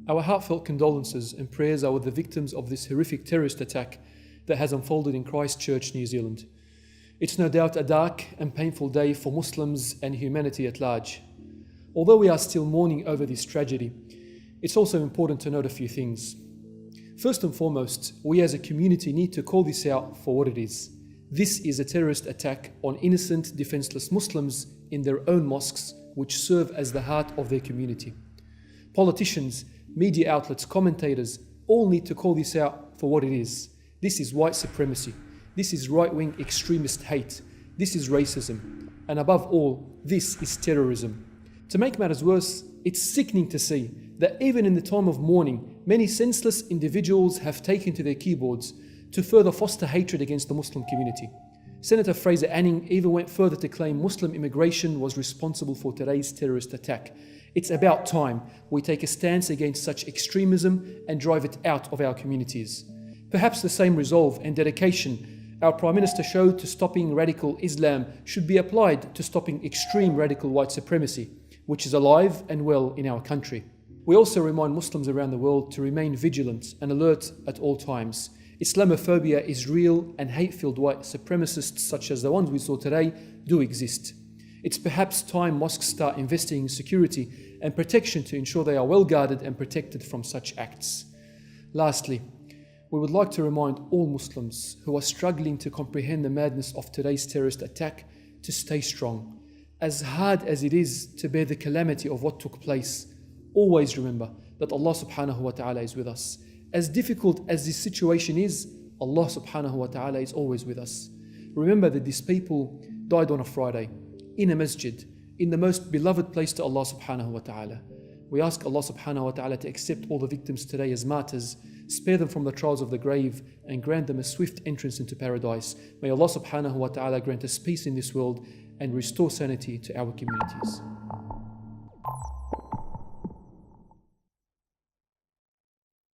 Our heartfelt condolences and prayers are with the victims of this horrific terrorist attack that has unfolded in Christchurch, New Zealand. It's no doubt a dark and painful day for Muslims and humanity at large. Although we are still mourning over this tragedy, it's also important to note a few things. First and foremost, we as a community need to call this out for what it is. This is a terrorist attack on innocent, defenseless Muslims in their own mosques, which serve as the heart of their community. Politicians, media outlets, commentators all need to call this out for what it is. This is white supremacy. This is right-wing extremist hate. This is racism. And above all, this is terrorism. To make matters worse, it's sickening to see that even in the time of mourning, many senseless individuals have taken to their keyboards to further foster hatred against the Muslim community. Senator Fraser Anning even went further to claim Muslim immigration was responsible for today's terrorist attack. It's about time we take a stance against such extremism and drive it out of our communities. Perhaps the same resolve and dedication our Prime Minister showed to stopping radical Islam should be applied to stopping extreme radical white supremacy, which is alive and well in our country. We also remind Muslims around the world to remain vigilant and alert at all times. Islamophobia is real, and hate-filled white supremacists such as the ones we saw today do exist. It's perhaps time mosques start investing in security and protection to ensure they are well guarded and protected from such acts. Lastly, we would like to remind all Muslims who are struggling to comprehend the madness of today's terrorist attack to stay strong. As hard as it is to bear the calamity of what took place, always remember that Allah subhanahu wa ta'ala is with us. As difficult as this situation is, Allah subhanahu wa ta'ala is always with us. Remember that these people died on a Friday, in a masjid, in the most beloved place to Allah subhanahu wa ta'ala. We ask Allah subhanahu wa ta'ala to accept all the victims today as martyrs, spare them from the trials of the grave, and grant them a swift entrance into paradise. May Allah subhanahu wa ta'ala grant us peace in this world and restore sanity to our communities.